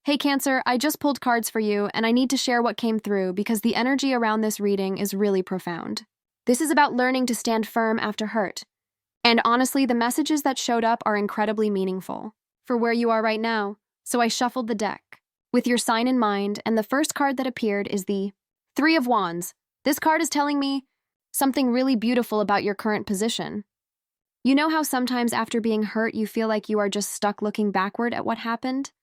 Hey Cancer, I just pulled cards for you, and I need to share what came through because the energy around this reading is really profound. This is about learning to stand firm after hurt. And honestly, the messages that showed up are incredibly meaningful for where you are right now, so I shuffled the deck with your sign in mind, and the first card that appeared is the Three of Wands. This card is telling me something really beautiful about your current position. You know how sometimes after being hurt, you feel like you are just stuck looking backward at what happened?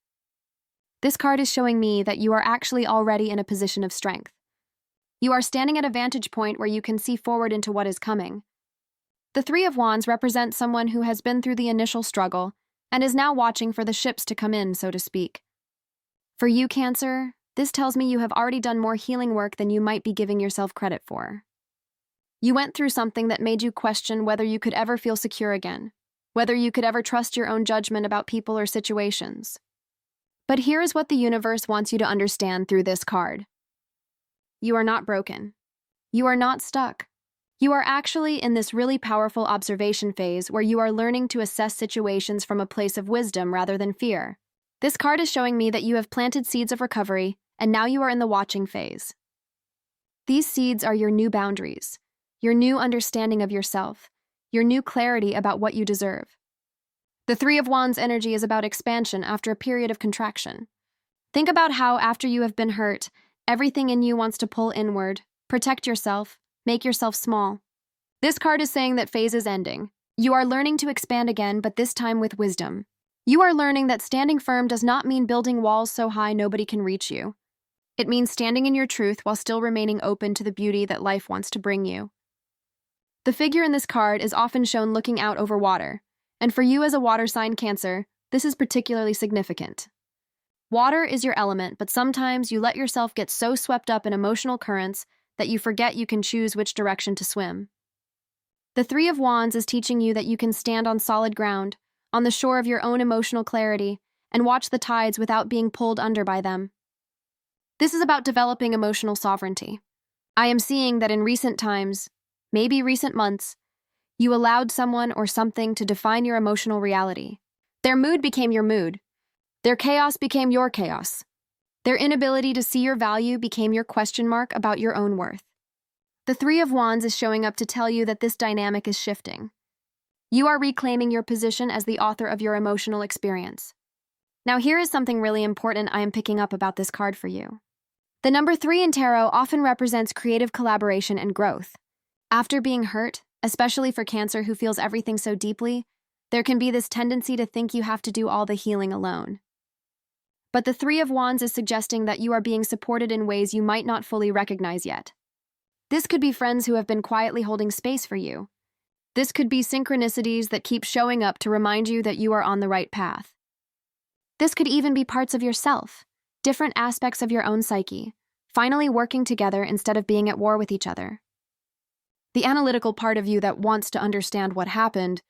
This card is showing me that you are actually already in a position of strength. You are standing at a vantage point where you can see forward into what is coming. The Three of Wands represents someone who has been through the initial struggle and is now watching for the ships to come in, so to speak. For you, Cancer, this tells me you have already done more healing work than you might be giving yourself credit for. You went through something that made you question whether you could ever feel secure again, whether you could ever trust your own judgment about people or situations. But here is what the universe wants you to understand through this card. You are not broken. You are not stuck. You are actually in this really powerful observation phase where you are learning to assess situations from a place of wisdom rather than fear. This card is showing me that you have planted seeds of recovery, and now you are in the watching phase. These seeds are your new boundaries, your new understanding of yourself, your new clarity about what you deserve. The Three of Wands energy is about expansion after a period of contraction. Think about how, after you have been hurt, everything in you wants to pull inward, protect yourself, make yourself small. This card is saying that phase is ending. You are learning to expand again, but this time with wisdom. You are learning that standing firm does not mean building walls so high nobody can reach you. It means standing in your truth while still remaining open to the beauty that life wants to bring you. The figure in this card is often shown looking out over water. And for you as a water sign, Cancer, this is particularly significant. Water is your element, but sometimes you let yourself get so swept up in emotional currents that you forget you can choose which direction to swim. The Three of Wands is teaching you that you can stand on solid ground, on the shore of your own emotional clarity, and watch the tides without being pulled under by them. This is about developing emotional sovereignty. I am seeing that in recent times, maybe recent months, you allowed someone or something to define your emotional reality. Their mood became your mood. Their chaos became your chaos. Their inability to see your value became your question mark about your own worth. The Three of Wands is showing up to tell you that this dynamic is shifting. You are reclaiming your position as the author of your emotional experience. Now here is something really important I am picking up about this card for you. The number 3 in tarot often represents creative collaboration and growth. After being hurt, especially for Cancer who feels everything so deeply, there can be this tendency to think you have to do all the healing alone. But the Three of Wands is suggesting that you are being supported in ways you might not fully recognize yet. This could be friends who have been quietly holding space for you. This could be synchronicities that keep showing up to remind you that you are on the right path. This could even be parts of yourself, different aspects of your own psyche, finally working together instead of being at war with each other. The analytical part of you that wants to understand what happened,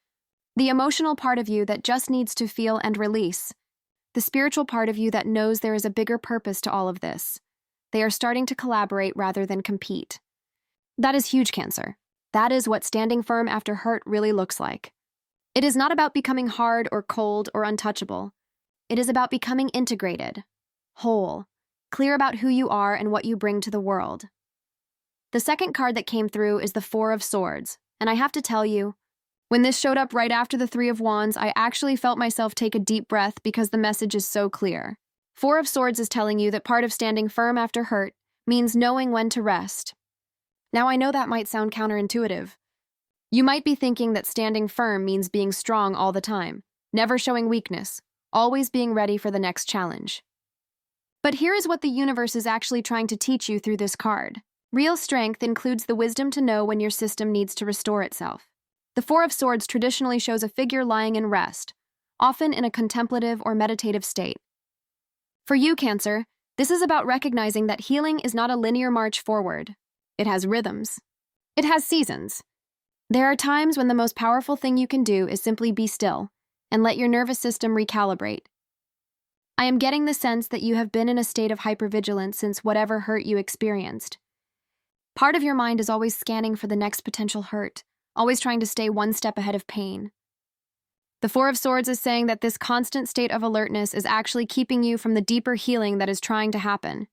the emotional part of you that just needs to feel and release, the spiritual part of you that knows there is a bigger purpose to all of this. They are starting to collaborate rather than compete. That is huge, Cancer. That is what standing firm after hurt really looks like. It is not about becoming hard or cold or untouchable. It is about becoming integrated, whole, clear about who you are and what you bring to the world. The second card that came through is the Four of Swords, and I have to tell you, when this showed up right after the Three of Wands, I actually felt myself take a deep breath because the message is so clear. Four of Swords is telling you that part of standing firm after hurt means knowing when to rest. Now I know that might sound counterintuitive. You might be thinking that standing firm means being strong all the time, never showing weakness, always being ready for the next challenge. But here is what the universe is actually trying to teach you through this card. Real strength includes the wisdom to know when your system needs to restore itself. The Four of Swords traditionally shows a figure lying in rest, often in a contemplative or meditative state. For you, Cancer, this is about recognizing that healing is not a linear march forward. It has rhythms. It has seasons. There are times when the most powerful thing you can do is simply be still and let your nervous system recalibrate. I am getting the sense that you have been in a state of hypervigilance since whatever hurt you experienced. Part of your mind is always scanning for the next potential hurt, always trying to stay one step ahead of pain. The Four of Swords is saying that this constant state of alertness is actually keeping you from the deeper healing that is trying to happen.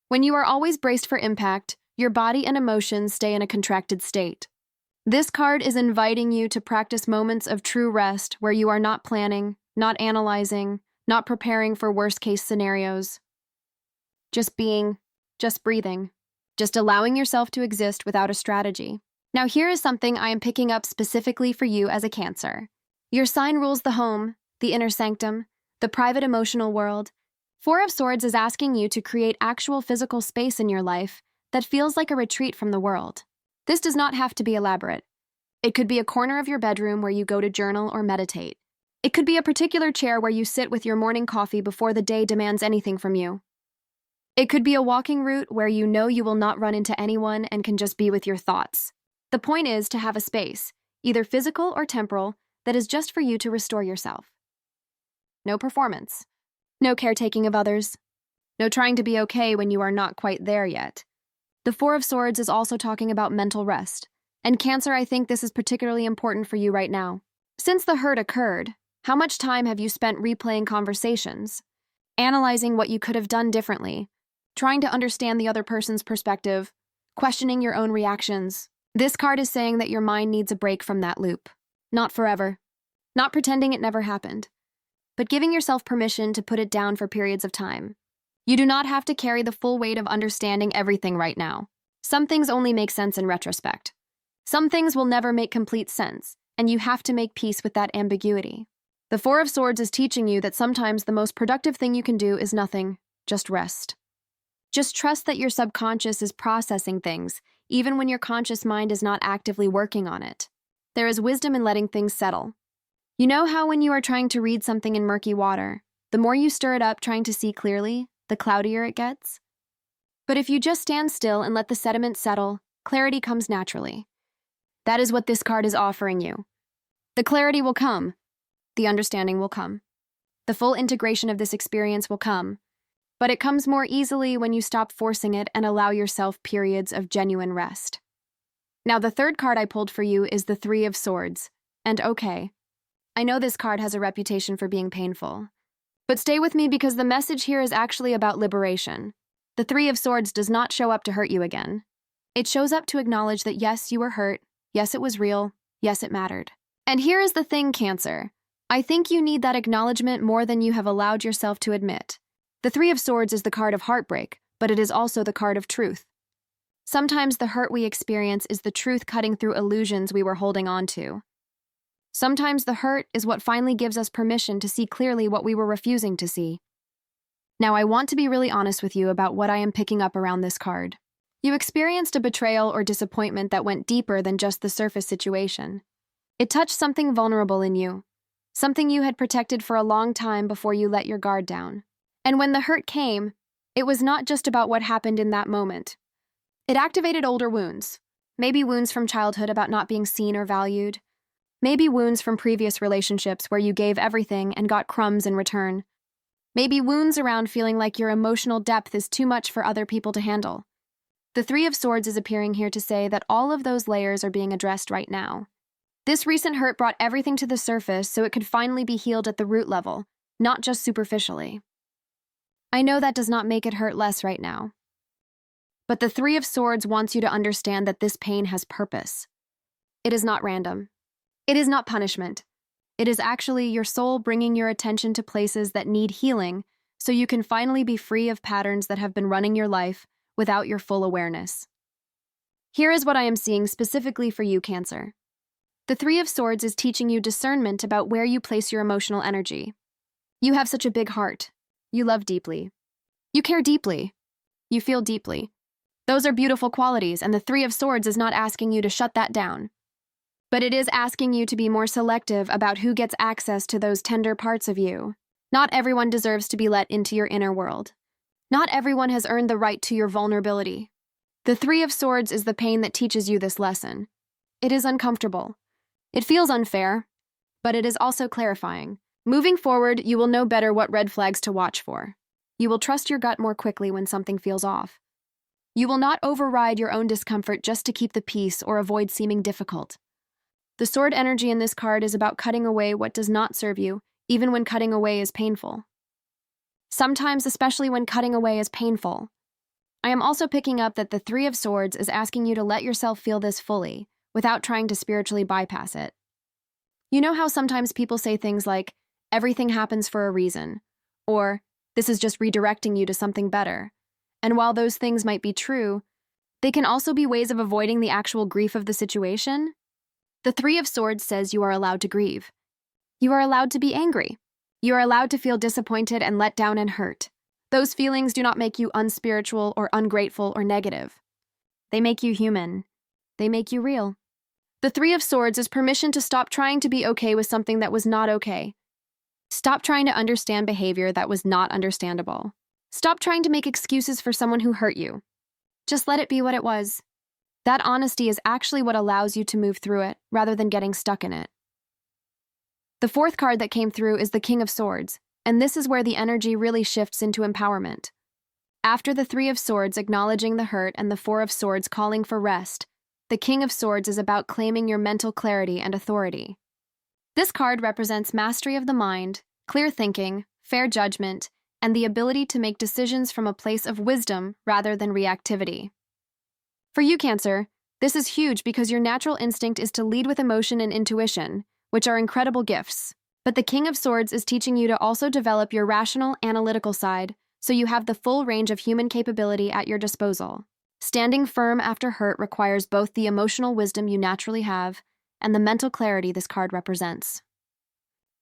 When you are always braced for impact, your body and emotions stay in a contracted state. This card is inviting you to practice moments of true rest where you are not planning, not analyzing, not preparing for worst-case scenarios. Just being, just breathing, just allowing yourself to exist without a strategy. Now here is something I am picking up specifically for you as a Cancer. Your sign rules the home, the inner sanctum, the private emotional world. Four of Swords is asking you to create actual physical space in your life that feels like a retreat from the world. This does not have to be elaborate. It could be a corner of your bedroom where you go to journal or meditate. It could be a particular chair where you sit with your morning coffee before the day demands anything from you. It could be a walking route where you know you will not run into anyone and can just be with your thoughts. The point is to have a space, either physical or temporal, that is just for you to restore yourself. No performance. No caretaking of others. No trying to be okay when you are not quite there yet. The Four of Swords is also talking about mental rest. And Cancer, I think this is particularly important for you right now. Since the hurt occurred, how much time have you spent replaying conversations, analyzing what you could have done differently, trying to understand the other person's perspective, questioning your own reactions? This card is saying that your mind needs a break from that loop. Not forever. Not pretending it never happened. But giving yourself permission to put it down for periods of time. You do not have to carry the full weight of understanding everything right now. Some things only make sense in retrospect. Some things will never make complete sense, and you have to make peace with that ambiguity. The Four of Swords is teaching you that sometimes the most productive thing you can do is nothing, just rest. Just trust that your subconscious is processing things, even when your conscious mind is not actively working on it. There is wisdom in letting things settle. You know how when you are trying to read something in murky water, the more you stir it up trying to see clearly, the cloudier it gets? But if you just stand still and let the sediment settle, clarity comes naturally. That is what this card is offering you. The clarity will come. The understanding will come. The full integration of this experience will come. But it comes more easily when you stop forcing it and allow yourself periods of genuine rest. Now, the third card I pulled for you is the Three of Swords. And okay, I know this card has a reputation for being painful. But stay with me because the message here is actually about liberation. The Three of Swords does not show up to hurt you again. It shows up to acknowledge that yes, you were hurt, yes, it was real, yes, it mattered. And here is the thing, Cancer. I think you need that acknowledgement more than you have allowed yourself to admit. The Three of Swords is the card of heartbreak, but it is also the card of truth. Sometimes the hurt we experience is the truth cutting through illusions we were holding on to. Sometimes the hurt is what finally gives us permission to see clearly what we were refusing to see. Now, I want to be really honest with you about what I am picking up around this card. You experienced a betrayal or disappointment that went deeper than just the surface situation. It touched something vulnerable in you, something you had protected for a long time before you let your guard down. And when the hurt came, it was not just about what happened in that moment. It activated older wounds, maybe wounds from childhood about not being seen or valued, maybe wounds from previous relationships where you gave everything and got crumbs in return, maybe wounds around feeling like your emotional depth is too much for other people to handle. The Three of Swords is appearing here to say that all of those layers are being addressed right now. This recent hurt brought everything to the surface so it could finally be healed at the root level, not just superficially. I know that does not make it hurt less right now. But the Three of Swords wants you to understand that this pain has purpose. It is not random. It is not punishment. It is actually your soul bringing your attention to places that need healing so you can finally be free of patterns that have been running your life without your full awareness. Here is what I am seeing specifically for you, Cancer. The Three of Swords is teaching you discernment about where you place your emotional energy. You have such a big heart. You love deeply. You care deeply. You feel deeply. Those are beautiful qualities, and the Three of Swords is not asking you to shut that down. But it is asking you to be more selective about who gets access to those tender parts of you. Not everyone deserves to be let into your inner world. Not everyone has earned the right to your vulnerability. The Three of Swords is the pain that teaches you this lesson. It is uncomfortable. It feels unfair, but it is also clarifying. Moving forward, you will know better what red flags to watch for. You will trust your gut more quickly when something feels off. You will not override your own discomfort just to keep the peace or avoid seeming difficult. The sword energy in this card is about cutting away what does not serve you, even when cutting away is painful. Sometimes, especially when cutting away is painful. I am also picking up that the Three of Swords is asking you to let yourself feel this fully, without trying to spiritually bypass it. You know how sometimes people say things like, everything happens for a reason, or this is just redirecting you to something better. And while those things might be true, they can also be ways of avoiding the actual grief of the situation. The Three of Swords says you are allowed to grieve. You are allowed to be angry. You are allowed to feel disappointed and let down and hurt. Those feelings do not make you unspiritual or ungrateful or negative. They make you human. They make you real. The Three of Swords is permission to stop trying to be okay with something that was not okay. Stop trying to understand behavior that was not understandable. Stop trying to make excuses for someone who hurt you. Just let it be what it was. That honesty is actually what allows you to move through it, rather than getting stuck in it. The fourth card that came through is the King of Swords, and this is where the energy really shifts into empowerment. After the Three of Swords acknowledging the hurt and the Four of Swords calling for rest, the King of Swords is about claiming your mental clarity and authority. This card represents mastery of the mind, clear thinking, fair judgment, and the ability to make decisions from a place of wisdom rather than reactivity. For you, Cancer, this is huge because your natural instinct is to lead with emotion and intuition, which are incredible gifts. But the King of Swords is teaching you to also develop your rational, analytical side, so you have the full range of human capability at your disposal. Standing firm after hurt requires both the emotional wisdom you naturally have and the mental clarity this card represents.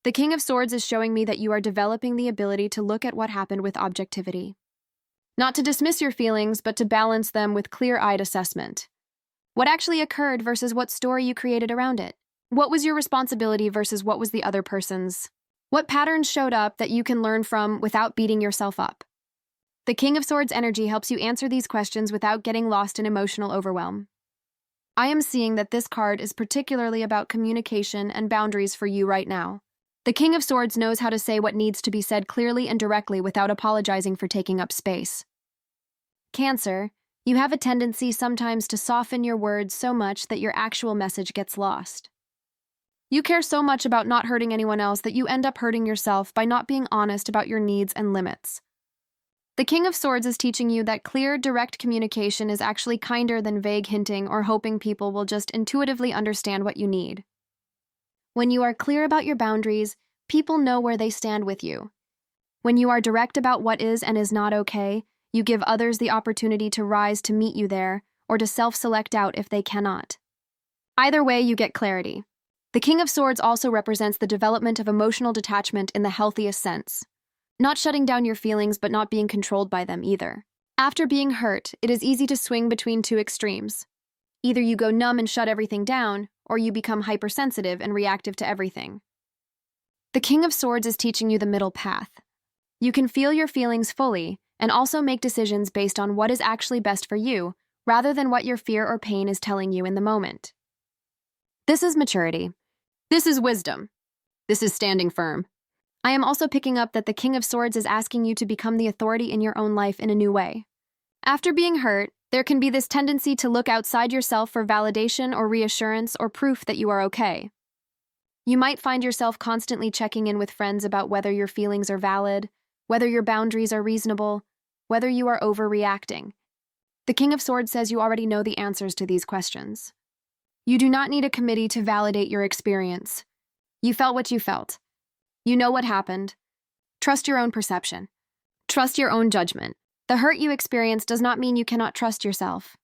The King of Swords is showing me that you are developing the ability to look at what happened with objectivity. Not to dismiss your feelings, but to balance them with clear-eyed assessment. What actually occurred versus what story you created around it? What was your responsibility versus what was the other person's? What patterns showed up that you can learn from without beating yourself up? The King of Swords energy helps you answer these questions without getting lost in emotional overwhelm. I am seeing that this card is particularly about communication and boundaries for you right now. The King of Swords knows how to say what needs to be said clearly and directly without apologizing for taking up space. Cancer, you have a tendency sometimes to soften your words so much that your actual message gets lost. You care so much about not hurting anyone else that you end up hurting yourself by not being honest about your needs and limits. The King of Swords is teaching you that clear, direct communication is actually kinder than vague hinting or hoping people will just intuitively understand what you need. When you are clear about your boundaries, people know where they stand with you. When you are direct about what is and is not okay, you give others the opportunity to rise to meet you there or to self-select out if they cannot. Either way, you get clarity. The King of Swords also represents the development of emotional detachment in the healthiest sense. Not shutting down your feelings, but not being controlled by them either. After being hurt, it is easy to swing between two extremes. Either you go numb and shut everything down, or you become hypersensitive and reactive to everything. The King of Swords is teaching you the middle path. You can feel your feelings fully, and also make decisions based on what is actually best for you, rather than what your fear or pain is telling you in the moment. This is maturity. This is wisdom. This is standing firm. I am also picking up that the King of Swords is asking you to become the authority in your own life in a new way. After being hurt, there can be this tendency to look outside yourself for validation or reassurance or proof that you are okay. You might find yourself constantly checking in with friends about whether your feelings are valid, whether your boundaries are reasonable, whether you are overreacting. The King of Swords says you already know the answers to these questions. You do not need a committee to validate your experience. You felt what you felt. You know what happened. Trust your own perception. Trust your own judgment. The hurt you experience does not mean you cannot trust yourself.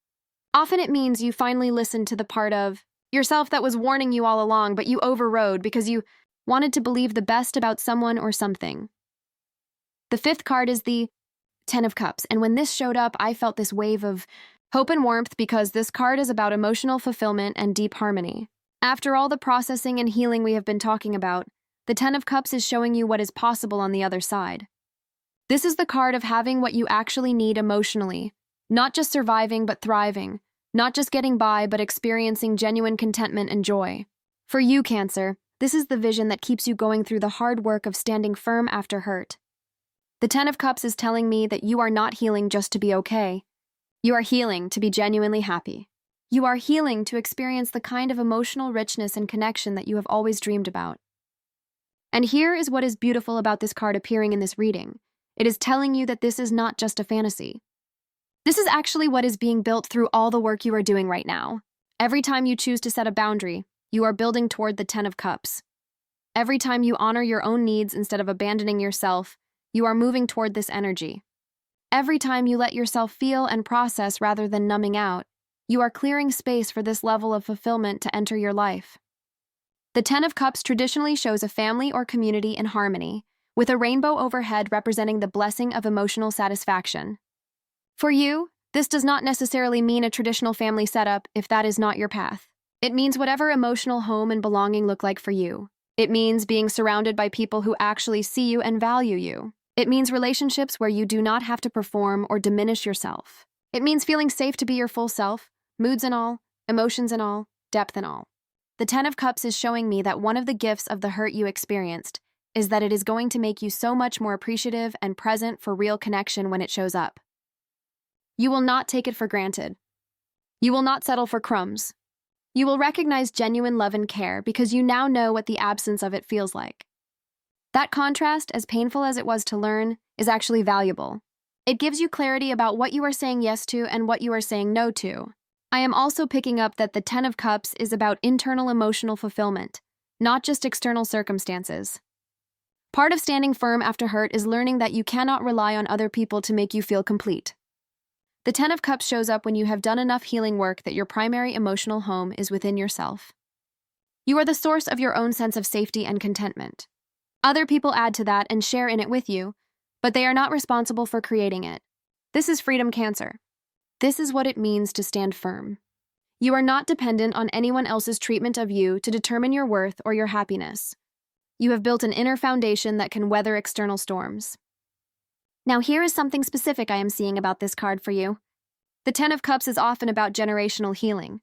Often it means you finally listened to the part of yourself that was warning you all along, but you overrode because you wanted to believe the best about someone or something. The fifth card is the Ten of Cups, and when this showed up, I felt this wave of hope and warmth because this card is about emotional fulfillment and deep harmony. After all the processing and healing we have been talking about, the Ten of Cups is showing you what is possible on the other side. This is the card of having what you actually need emotionally, not just surviving but thriving, not just getting by but experiencing genuine contentment and joy. For you, Cancer, this is the vision that keeps you going through the hard work of standing firm after hurt. The Ten of Cups is telling me that you are not healing just to be okay. You are healing to be genuinely happy. You are healing to experience the kind of emotional richness and connection that you have always dreamed about. And here is what is beautiful about this card appearing in this reading. It is telling you that this is not just a fantasy. This is actually what is being built through all the work you are doing right now. Every time you choose to set a boundary, you are building toward the Ten of Cups. Every time you honor your own needs instead of abandoning yourself, you are moving toward this energy. Every time you let yourself feel and process rather than numbing out, you are clearing space for this level of fulfillment to enter your life. The Ten of Cups traditionally shows a family or community in harmony, with a rainbow overhead representing the blessing of emotional satisfaction. For you, this does not necessarily mean a traditional family setup if that is not your path. It means whatever emotional home and belonging look like for you. It means being surrounded by people who actually see you and value you. It means relationships where you do not have to perform or diminish yourself. It means feeling safe to be your full self, moods and all, emotions and all, depth and all. The Ten of Cups is showing me that one of the gifts of the hurt you experienced is that it is going to make you so much more appreciative and present for real connection when it shows up. You will not take it for granted. You will not settle for crumbs. You will recognize genuine love and care because you now know what the absence of it feels like. That contrast, as painful as it was to learn, is actually valuable. It gives you clarity about what you are saying yes to and what you are saying no to. I am also picking up that the Ten of Cups is about internal emotional fulfillment, not just external circumstances. Part of standing firm after hurt is learning that you cannot rely on other people to make you feel complete. The Ten of Cups shows up when you have done enough healing work that your primary emotional home is within yourself. You are the source of your own sense of safety and contentment. Other people add to that and share in it with you, but they are not responsible for creating it. This is freedom, Cancer. This is what it means to stand firm. You are not dependent on anyone else's treatment of you to determine your worth or your happiness. You have built an inner foundation that can weather external storms. Now here is something specific I am seeing about this card for you. The Ten of Cups is often about generational healing.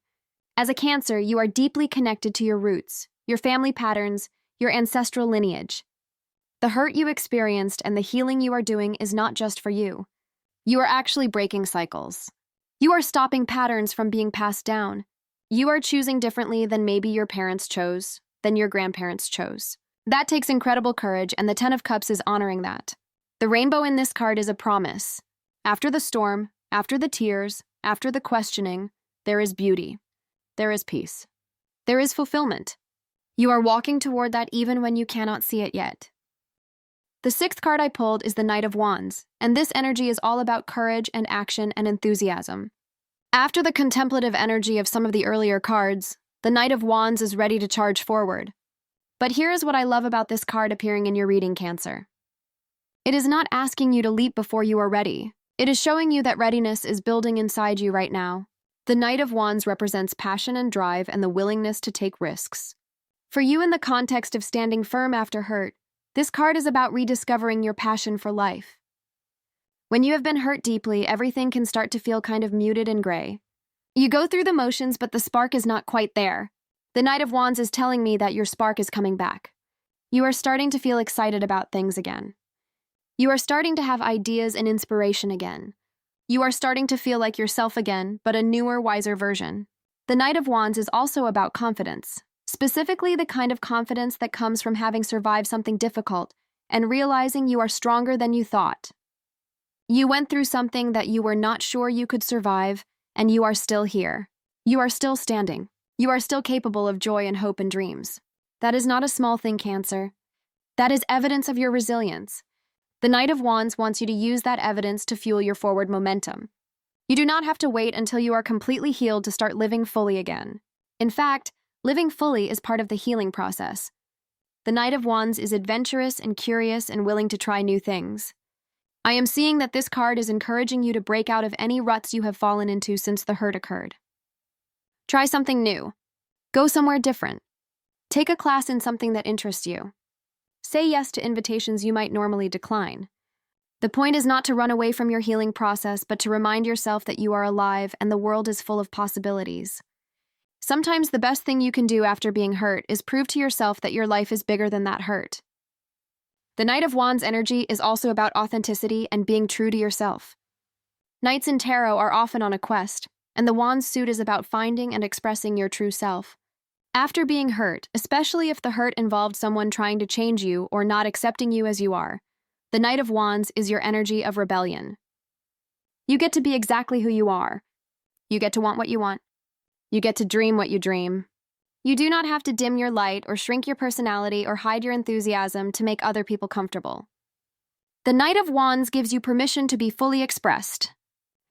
As a Cancer, you are deeply connected to your roots, your family patterns, your ancestral lineage. The hurt you experienced and the healing you are doing is not just for you. You are actually breaking cycles. You are stopping patterns from being passed down. You are choosing differently than maybe your parents chose, than your grandparents chose. That takes incredible courage, and the Ten of Cups is honoring that. The rainbow in this card is a promise. After the storm, after the tears, after the questioning, there is beauty. There is peace. There is fulfillment. You are walking toward that even when you cannot see it yet. The sixth card I pulled is the Knight of Wands, and this energy is all about courage and action and enthusiasm. After the contemplative energy of some of the earlier cards, the Knight of Wands is ready to charge forward. But here is what I love about this card appearing in your reading, Cancer. It is not asking you to leap before you are ready. It is showing you that readiness is building inside you right now. The Knight of Wands represents passion and drive and the willingness to take risks. For you, in the context of standing firm after hurt, this card is about rediscovering your passion for life. When you have been hurt deeply, everything can start to feel kind of muted and gray. You go through the motions, but the spark is not quite there. The Knight of Wands is telling me that your spark is coming back. You are starting to feel excited about things again. You are starting to have ideas and inspiration again. You are starting to feel like yourself again, but a newer, wiser version. The Knight of Wands is also about confidence, specifically the kind of confidence that comes from having survived something difficult and realizing you are stronger than you thought. You went through something that you were not sure you could survive, and you are still here. You are still standing. You are still capable of joy and hope and dreams. That is not a small thing, Cancer. That is evidence of your resilience. The Knight of Wands wants you to use that evidence to fuel your forward momentum. You do not have to wait until you are completely healed to start living fully again. In fact, living fully is part of the healing process. The Knight of Wands is adventurous and curious and willing to try new things. I am seeing that this card is encouraging you to break out of any ruts you have fallen into since the hurt occurred. Try something new. Go somewhere different. Take a class in something that interests you. Say yes to invitations you might normally decline. The point is not to run away from your healing process, but to remind yourself that you are alive and the world is full of possibilities. Sometimes the best thing you can do after being hurt is prove to yourself that your life is bigger than that hurt. The Knight of Wands energy is also about authenticity and being true to yourself. Knights in tarot are often on a quest, and the Wands suit is about finding and expressing your true self. After being hurt, especially if the hurt involved someone trying to change you or not accepting you as you are, the Knight of Wands is your energy of rebellion. You get to be exactly who you are. You get to want what you want. You get to dream what you dream. You do not have to dim your light or shrink your personality or hide your enthusiasm to make other people comfortable. The Knight of Wands gives you permission to be fully expressed.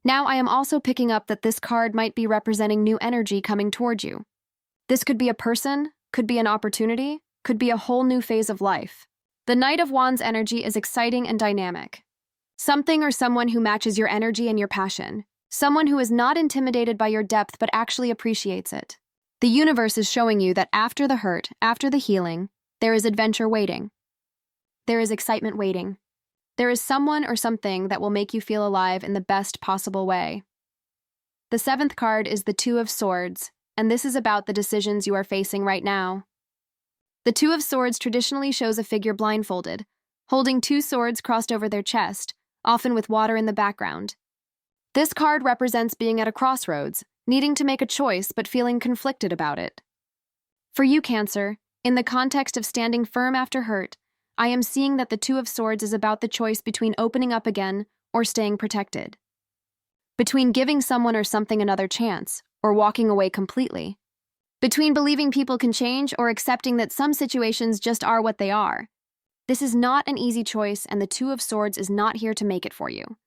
Now I am also picking up that this card might be representing new energy coming toward you. This could be a person, could be an opportunity, could be a whole new phase of life. The Knight of Wands energy is exciting and dynamic. Something or someone who matches your energy and your passion. Someone who is not intimidated by your depth but actually appreciates it. The universe is showing you that after the hurt, after the healing, there is adventure waiting. There is excitement waiting. There is someone or something that will make you feel alive in the best possible way. The 7th card is the Two of Swords, and this is about the decisions you are facing right now. The Two of Swords traditionally shows a figure blindfolded, holding 2 swords crossed over their chest, often with water in the background. This card represents being at a crossroads, needing to make a choice but feeling conflicted about it. For you, Cancer, in the context of standing firm after hurt, I am seeing that the Two of Swords is about the choice between opening up again or staying protected. Between giving someone or something another chance or walking away completely. Between believing people can change or accepting that some situations just are what they are. This is not an easy choice, and the Two of Swords is not here to make it for you.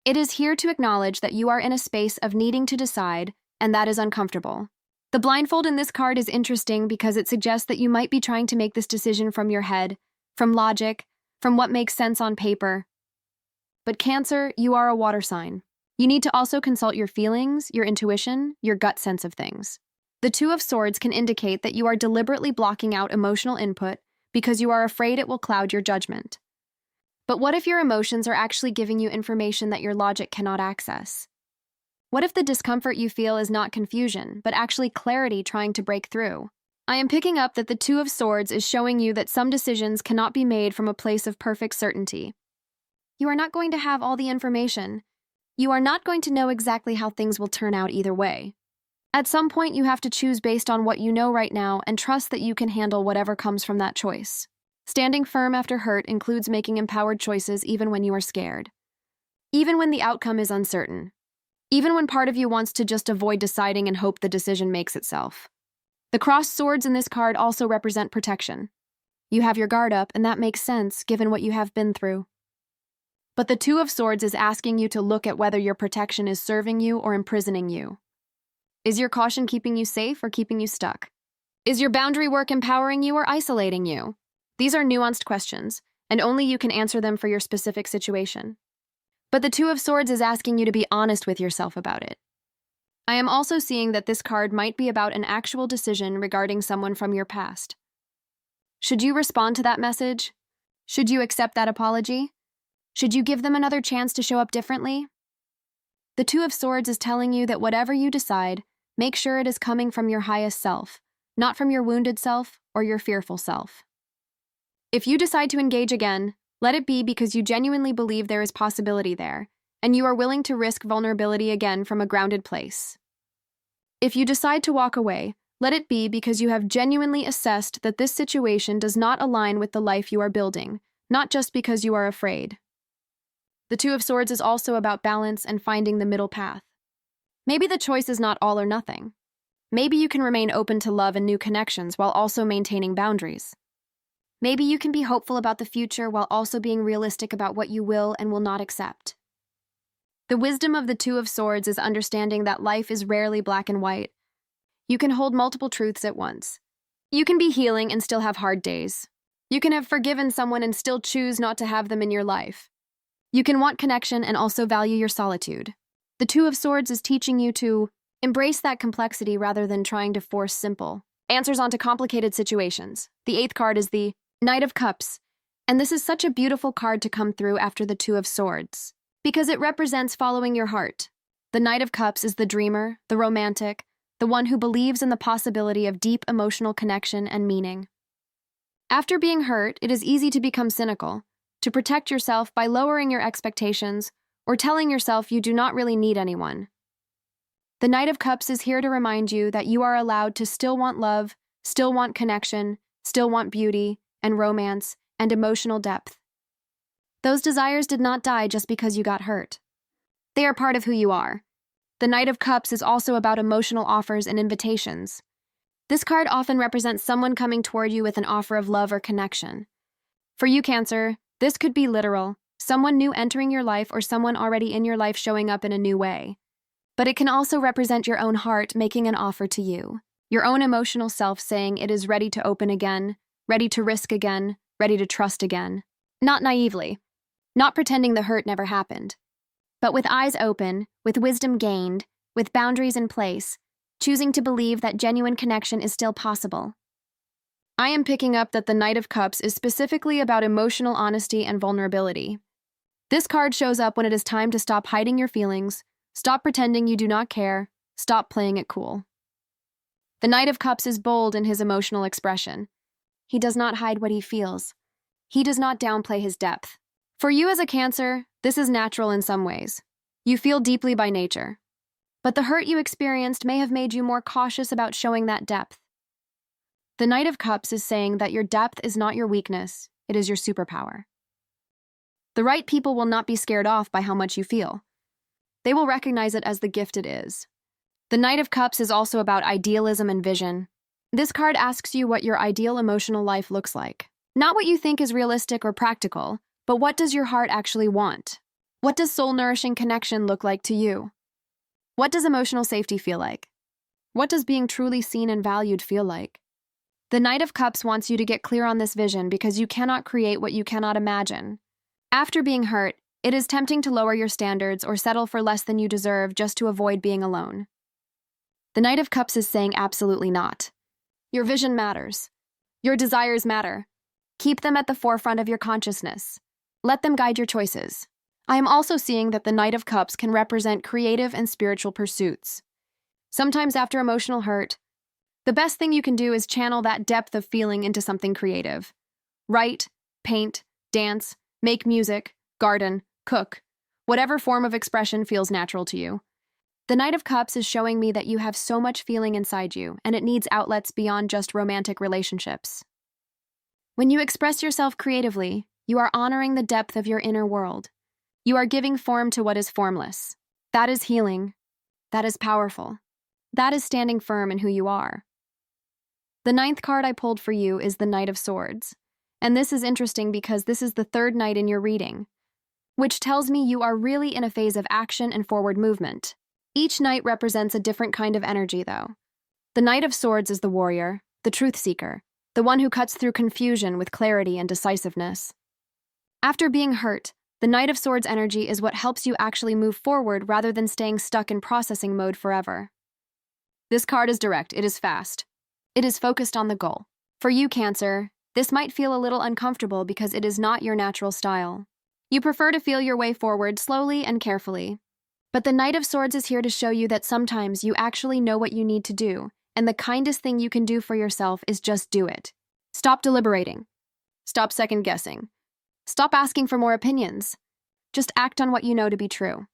It is here to acknowledge that you are in a space of needing to decide, and that is uncomfortable. The blindfold in this card is interesting because it suggests that you might be trying to make this decision from your head, from logic, from what makes sense on paper. But Cancer, you are a water sign. You need to also consult your feelings, your intuition, your gut sense of things. The Two of Swords can indicate that you are deliberately blocking out emotional input because you are afraid it will cloud your judgment. But what if your emotions are actually giving you information that your logic cannot access? What if the discomfort you feel is not confusion, but actually clarity trying to break through? I am picking up that the Two of Swords is showing you that some decisions cannot be made from a place of perfect certainty. You are not going to have all the information. You are not going to know exactly how things will turn out either way. At some point, you have to choose based on what you know right now and trust that you can handle whatever comes from that choice. Standing firm after hurt includes making empowered choices even when you are scared. Even when the outcome is uncertain. Even when part of you wants to just avoid deciding and hope the decision makes itself. The crossed swords in this card also represent protection. You have your guard up, and that makes sense given what you have been through. But the Two of Swords is asking you to look at whether your protection is serving you or imprisoning you. Is your caution keeping you safe or keeping you stuck? Is your boundary work empowering you or isolating you? These are nuanced questions, and only you can answer them for your specific situation. But the Two of Swords is asking you to be honest with yourself about it. I am also seeing that this card might be about an actual decision regarding someone from your past. Should you respond to that message? Should you accept that apology? Should you give them another chance to show up differently? The Two of Swords is telling you that whatever you decide, make sure it is coming from your highest self, not from your wounded self or your fearful self. If you decide to engage again, let it be because you genuinely believe there is possibility there, and you are willing to risk vulnerability again from a grounded place. If you decide to walk away, let it be because you have genuinely assessed that this situation does not align with the life you are building, not just because you are afraid. The Two of Swords is also about balance and finding the middle path. Maybe the choice is not all or nothing. Maybe you can remain open to love and new connections while also maintaining boundaries. Maybe you can be hopeful about the future while also being realistic about what you will and will not accept. The wisdom of the Two of Swords is understanding that life is rarely black and white. You can hold multiple truths at once. You can be healing and still have hard days. You can have forgiven someone and still choose not to have them in your life. You can want connection and also value your solitude. The Two of Swords is teaching you to embrace that complexity rather than trying to force simple answers onto complicated situations. The 8th card is the Knight of Cups, and this is such a beautiful card to come through after the Two of Swords, because it represents following your heart. The Knight of Cups is the dreamer, the romantic, the one who believes in the possibility of deep emotional connection and meaning. After being hurt, it is easy to become cynical, to protect yourself by lowering your expectations or telling yourself you do not really need anyone. The Knight of Cups is here to remind you that you are allowed to still want love, still want connection, still want beauty and romance and emotional depth. Those desires did not die just because you got hurt. They are part of who you are. The Knight of Cups is also about emotional offers and invitations. This card often represents someone coming toward you with an offer of love or connection. For you, Cancer, this could be literal, someone new entering your life or someone already in your life showing up in a new way. But it can also represent your own heart making an offer to you, your own emotional self saying it is ready to open again, ready to risk again, ready to trust again. Not naively, not pretending the hurt never happened, but with eyes open, with wisdom gained, with boundaries in place, choosing to believe that genuine connection is still possible. I am picking up that the Knight of Cups is specifically about emotional honesty and vulnerability. This card shows up when it is time to stop hiding your feelings, stop pretending you do not care, stop playing it cool. The Knight of Cups is bold in his emotional expression. He does not hide what he feels. He does not downplay his depth. For you as a Cancer, this is natural in some ways. You feel deeply by nature. But the hurt you experienced may have made you more cautious about showing that depth. The Knight of Cups is saying that your depth is not your weakness, it is your superpower. The right people will not be scared off by how much you feel. They will recognize it as the gift it is. The Knight of Cups is also about idealism and vision. This card asks you what your ideal emotional life looks like. Not what you think is realistic or practical, but what does your heart actually want? What does soul-nourishing connection look like to you? What does emotional safety feel like? What does being truly seen and valued feel like? The Knight of Cups wants you to get clear on this vision because you cannot create what you cannot imagine. After being hurt, it is tempting to lower your standards or settle for less than you deserve just to avoid being alone. The Knight of Cups is saying absolutely not. Your vision matters. Your desires matter. Keep them at the forefront of your consciousness. Let them guide your choices. I am also seeing that the Knight of Cups can represent creative and spiritual pursuits. Sometimes after emotional hurt, the best thing you can do is channel that depth of feeling into something creative. Write, paint, dance, make music, garden, cook, whatever form of expression feels natural to you. The Knight of Cups is showing me that you have so much feeling inside you, and it needs outlets beyond just romantic relationships. When you express yourself creatively, you are honoring the depth of your inner world. You are giving form to what is formless. That is healing. That is powerful. That is standing firm in who you are. The 9th card I pulled for you is the Knight of Swords. And this is interesting because this is the 3rd night in your reading, which tells me you are really in a phase of action and forward movement. Each night represents a different kind of energy, though. The Knight of Swords is the warrior, the truth seeker, the one who cuts through confusion with clarity and decisiveness. After being hurt, the Knight of Swords energy is what helps you actually move forward rather than staying stuck in processing mode forever. This card is direct, it is fast. It is focused on the goal. For you, Cancer, this might feel a little uncomfortable because it is not your natural style. You prefer to feel your way forward slowly and carefully. But the Knight of Swords is here to show you that sometimes you actually know what you need to do, and the kindest thing you can do for yourself is just do it. Stop deliberating. Stop second-guessing. Stop asking for more opinions. Just act on what you know to be true.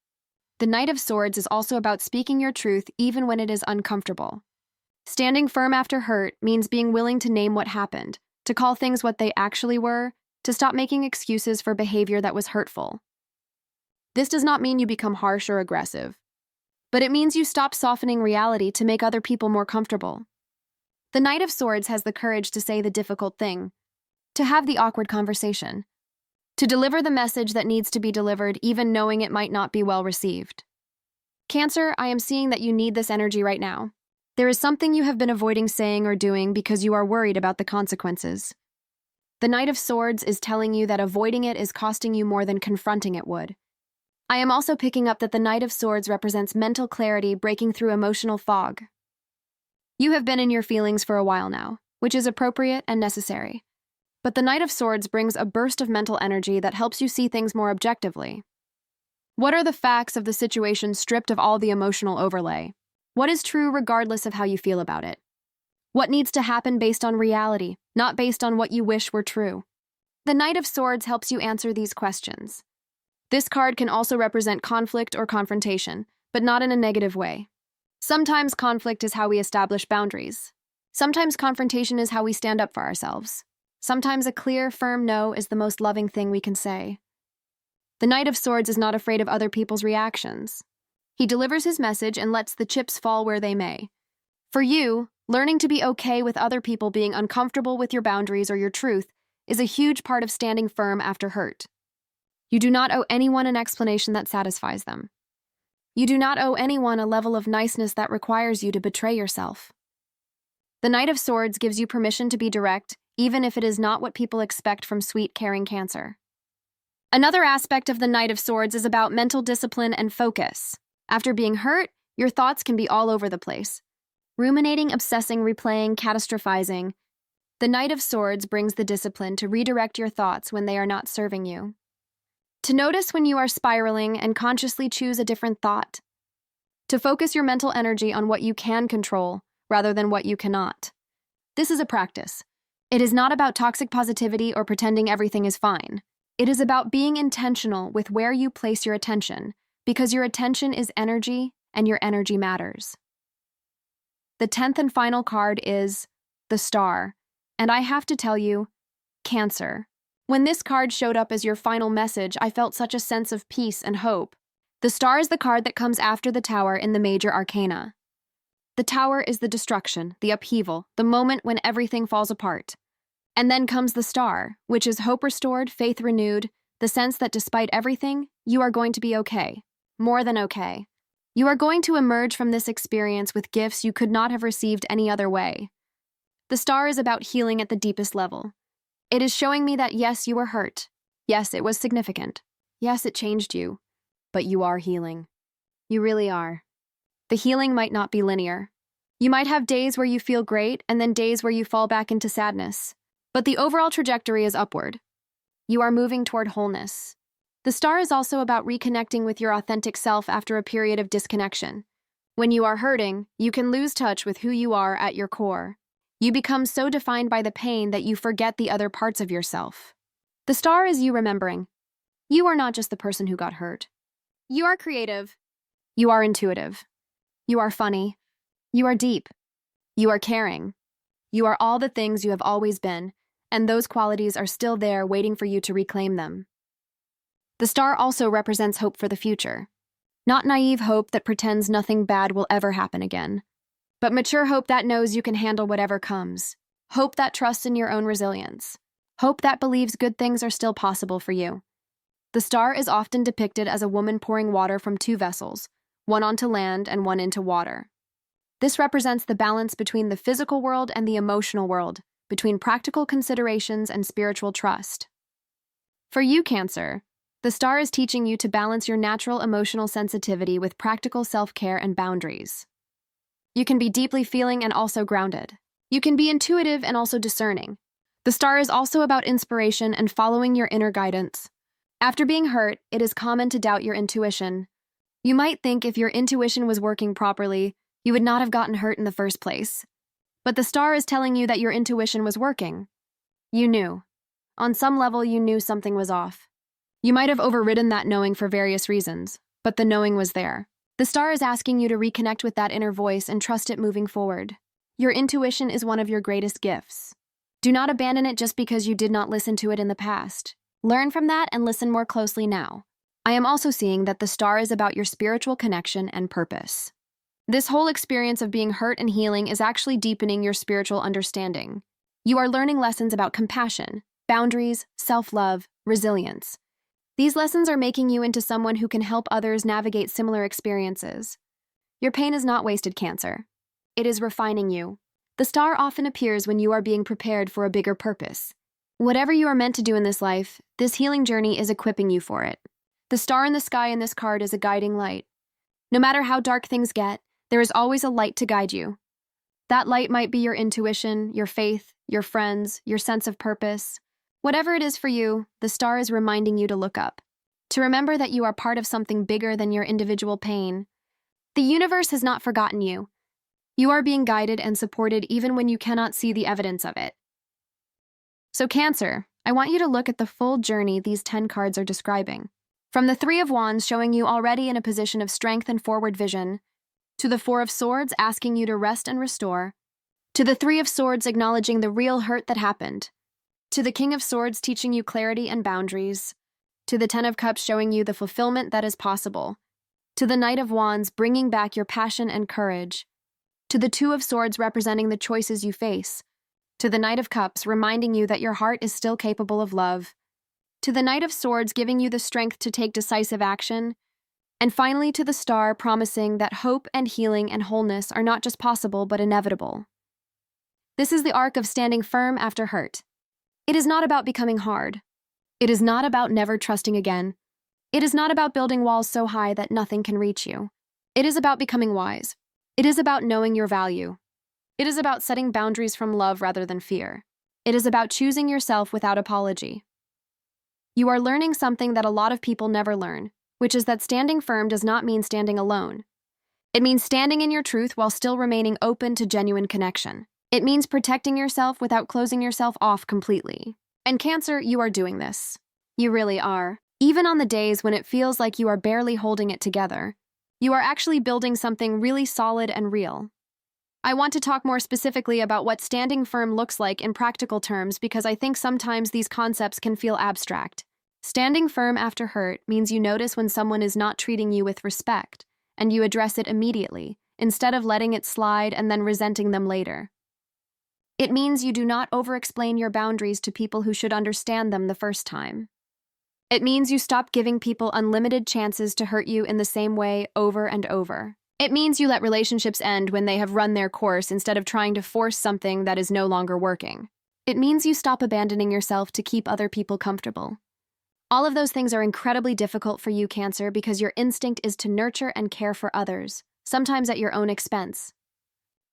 The Knight of Swords is also about speaking your truth even when it is uncomfortable. Standing firm after hurt means being willing to name what happened, to call things what they actually were, to stop making excuses for behavior that was hurtful. This does not mean you become harsh or aggressive, but it means you stop softening reality to make other people more comfortable. The Knight of Swords has the courage to say the difficult thing, to have the awkward conversation, to deliver the message that needs to be delivered even knowing it might not be well received. Cancer, I am seeing that you need this energy right now. There is something you have been avoiding saying or doing because you are worried about the consequences. The Knight of Swords is telling you that avoiding it is costing you more than confronting it would. I am also picking up that the Knight of Swords represents mental clarity breaking through emotional fog. You have been in your feelings for a while now, which is appropriate and necessary. But the Knight of Swords brings a burst of mental energy that helps you see things more objectively. What are the facts of the situation stripped of all the emotional overlay? What is true regardless of how you feel about it? What needs to happen based on reality, not based on what you wish were true? The Knight of Swords helps you answer these questions. This card can also represent conflict or confrontation, but not in a negative way. Sometimes conflict is how we establish boundaries. Sometimes confrontation is how we stand up for ourselves. Sometimes a clear, firm no is the most loving thing we can say. The Knight of Swords is not afraid of other people's reactions. He delivers his message and lets the chips fall where they may. For you, learning to be okay with other people being uncomfortable with your boundaries or your truth is a huge part of standing firm after hurt. You do not owe anyone an explanation that satisfies them. You do not owe anyone a level of niceness that requires you to betray yourself. The Knight of Swords gives you permission to be direct, even if it is not what people expect from sweet, caring Cancer. Another aspect of the Knight of Swords is about mental discipline and focus. After being hurt, your thoughts can be all over the place. Ruminating, obsessing, replaying, catastrophizing. The Knight of Swords brings the discipline to redirect your thoughts when they are not serving you. To notice when you are spiraling and consciously choose a different thought. To focus your mental energy on what you can control rather than what you cannot. This is a practice. It is not about toxic positivity or pretending everything is fine. It is about being intentional with where you place your attention, because your attention is energy and your energy matters. The 10th and final card is the Star, and I have to tell you, Cancer. When this card showed up as your final message, I felt such a sense of peace and hope. The Star is the card that comes after the Tower in the major arcana. The Tower is the destruction, the upheaval, the moment when everything falls apart. And then comes the Star, which is hope restored, faith renewed, the sense that despite everything, you are going to be okay. More than okay. You are going to emerge from this experience with gifts you could not have received any other way. The Star is about healing at the deepest level. It is showing me that yes, you were hurt. Yes, it was significant. Yes, it changed you. But you are healing. You really are. The healing might not be linear. You might have days where you feel great and then days where you fall back into sadness. But the overall trajectory is upward. You are moving toward wholeness. The Star is also about reconnecting with your authentic self after a period of disconnection. When you are hurting, you can lose touch with who you are at your core. You become so defined by the pain that you forget the other parts of yourself. The Star is you remembering. You are not just the person who got hurt. You are creative. You are intuitive. You are funny. You are deep. You are caring. You are all the things you have always been, and those qualities are still there waiting for you to reclaim them. The Star also represents hope for the future. Not naive hope that pretends nothing bad will ever happen again, but mature hope that knows you can handle whatever comes. Hope that trusts in your own resilience. Hope that believes good things are still possible for you. The Star is often depicted as a woman pouring water from two vessels, one onto land and one into water. This represents the balance between the physical world and the emotional world, between practical considerations and spiritual trust. For you, Cancer, the Star is teaching you to balance your natural emotional sensitivity with practical self-care and boundaries. You can be deeply feeling and also grounded. You can be intuitive and also discerning. The Star is also about inspiration and following your inner guidance. After being hurt, it is common to doubt your intuition. You might think if your intuition was working properly, you would not have gotten hurt in the first place. But the Star is telling you that your intuition was working. You knew. On some level, you knew something was off. You might have overridden that knowing for various reasons, but the knowing was there. The Star is asking you to reconnect with that inner voice and trust it moving forward. Your intuition is one of your greatest gifts. Do not abandon it just because you did not listen to it in the past. Learn from that and listen more closely now. I am also seeing that the Star is about your spiritual connection and purpose. This whole experience of being hurt and healing is actually deepening your spiritual understanding. You are learning lessons about compassion, boundaries, self-love, resilience. These lessons are making you into someone who can help others navigate similar experiences. Your pain is not wasted, Cancer. It is refining you. The Star often appears when you are being prepared for a bigger purpose. Whatever you are meant to do in this life, this healing journey is equipping you for it. The star in the sky in this card is a guiding light. No matter how dark things get, there is always a light to guide you. That light might be your intuition, your faith, your friends, your sense of purpose. Whatever it is for you, the star is reminding you to look up, to remember that you are part of something bigger than your individual pain. The universe has not forgotten you. You are being guided and supported even when you cannot see the evidence of it. So Cancer, I want you to look at the full journey these 10 cards are describing. From the Three of Wands showing you already in a position of strength and forward vision, To the Four of Swords, asking you to rest and restore. To the Three of Swords, acknowledging the real hurt that happened. To the King of Swords, teaching you clarity and boundaries. To the Ten of Cups, showing you the fulfillment that is possible. To the Knight of Wands, bringing back your passion and courage. To the Two of Swords, representing the choices you face. To the Knight of Cups, reminding you that your heart is still capable of love. To the Knight of Swords, giving you the strength to take decisive action. And finally, to the Star, promising that hope and healing and wholeness are not just possible, but inevitable. This is the arc of standing firm after hurt. It is not about becoming hard. It is not about never trusting again. It is not about building walls so high that nothing can reach you. It is about becoming wise. It is about knowing your value. It is about setting boundaries from love rather than fear. It is about choosing yourself without apology. You are learning something that a lot of people never learn, which is that standing firm does not mean standing alone. It means standing in your truth while still remaining open to genuine connection. It means protecting yourself without closing yourself off completely. And Cancer, you are doing this. You really are. Even on the days when it feels like you are barely holding it together, you are actually building something really solid and real. I want to talk more specifically about what standing firm looks like in practical terms because I think sometimes these concepts can feel abstract. Standing firm after hurt means you notice when someone is not treating you with respect, and you address it immediately, instead of letting it slide and then resenting them later. It means you do not over-explain your boundaries to people who should understand them the first time. It means you stop giving people unlimited chances to hurt you in the same way over and over. It means you let relationships end when they have run their course instead of trying to force something that is no longer working. It means you stop abandoning yourself to keep other people comfortable. All of those things are incredibly difficult for you, Cancer, because your instinct is to nurture and care for others, sometimes at your own expense.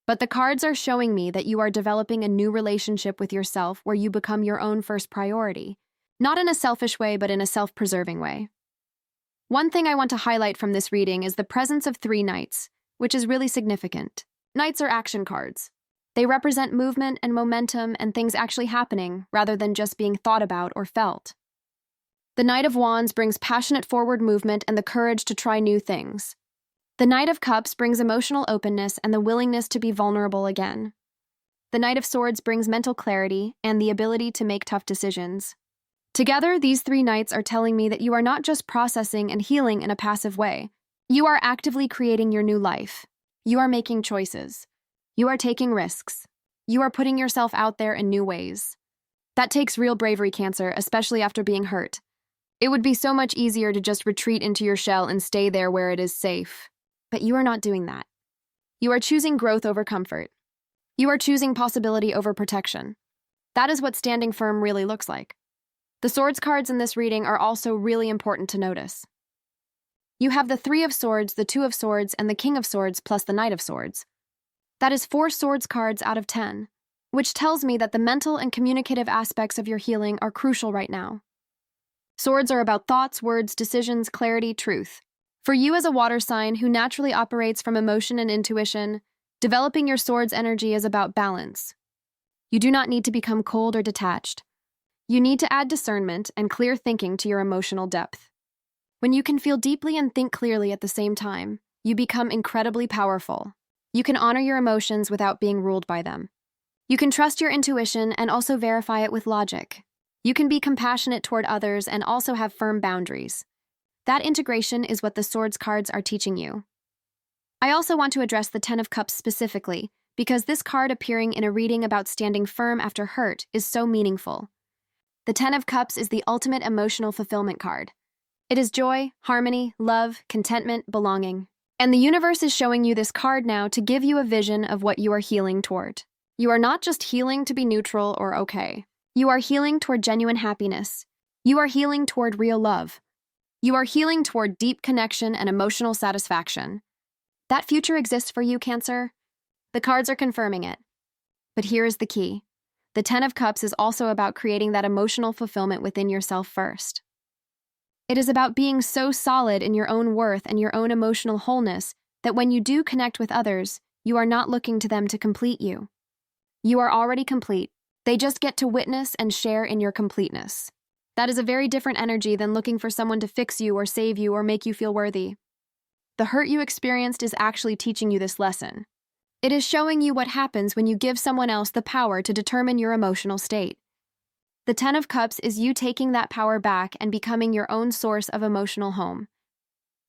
But the cards are showing me that you are developing a new relationship with yourself where you become your own first priority, not in a selfish way, but in a self-preserving way. One thing I want to highlight from this reading is the presence of 3 knights, which is really significant. Knights are action cards. They represent movement and momentum and things actually happening rather than just being thought about or felt. The Knight of Wands brings passionate forward movement and the courage to try new things. The Knight of Cups brings emotional openness and the willingness to be vulnerable again. The Knight of Swords brings mental clarity and the ability to make tough decisions. Together, these 3 knights are telling me that you are not just processing and healing in a passive way. You are actively creating your new life. You are making choices. You are taking risks. You are putting yourself out there in new ways. That takes real bravery, Cancer, especially after being hurt. It would be so much easier to just retreat into your shell and stay there where it is safe. But you are not doing that. You are choosing growth over comfort. You are choosing possibility over protection. That is what standing firm really looks like. The Swords cards in this reading are also really important to notice. You have the Three of Swords, the Two of Swords, and the King of Swords plus the Knight of Swords. That is 4 Swords cards out of 10, which tells me that the mental and communicative aspects of your healing are crucial right now. Swords are about thoughts, words, decisions, clarity, truth. For you as a water sign who naturally operates from emotion and intuition, developing your Swords energy is about balance. You do not need to become cold or detached. You need to add discernment and clear thinking to your emotional depth. When you can feel deeply and think clearly at the same time, you become incredibly powerful. You can honor your emotions without being ruled by them. You can trust your intuition and also verify it with logic. You can be compassionate toward others and also have firm boundaries. That integration is what the Swords cards are teaching you. I also want to address the Ten of Cups specifically, because this card appearing in a reading about standing firm after hurt is so meaningful. The Ten of Cups is the ultimate emotional fulfillment card. It is joy, harmony, love, contentment, belonging. And the universe is showing you this card now to give you a vision of what you are healing toward. You are not just healing to be neutral or okay. You are healing toward genuine happiness. You are healing toward real love. You are healing toward deep connection and emotional satisfaction. That future exists for you, Cancer. The cards are confirming it. But here is the key. The Ten of Cups is also about creating that emotional fulfillment within yourself first. It is about being so solid in your own worth and your own emotional wholeness that when you do connect with others, you are not looking to them to complete you. You are already complete. They just get to witness and share in your completeness. That is a very different energy than looking for someone to fix you or save you or make you feel worthy. the hurt you experienced is actually teaching you this lesson. It is showing you what happens when you give someone else the power to determine your emotional state. The Ten of Cups is you taking that power back and becoming your own source of emotional home.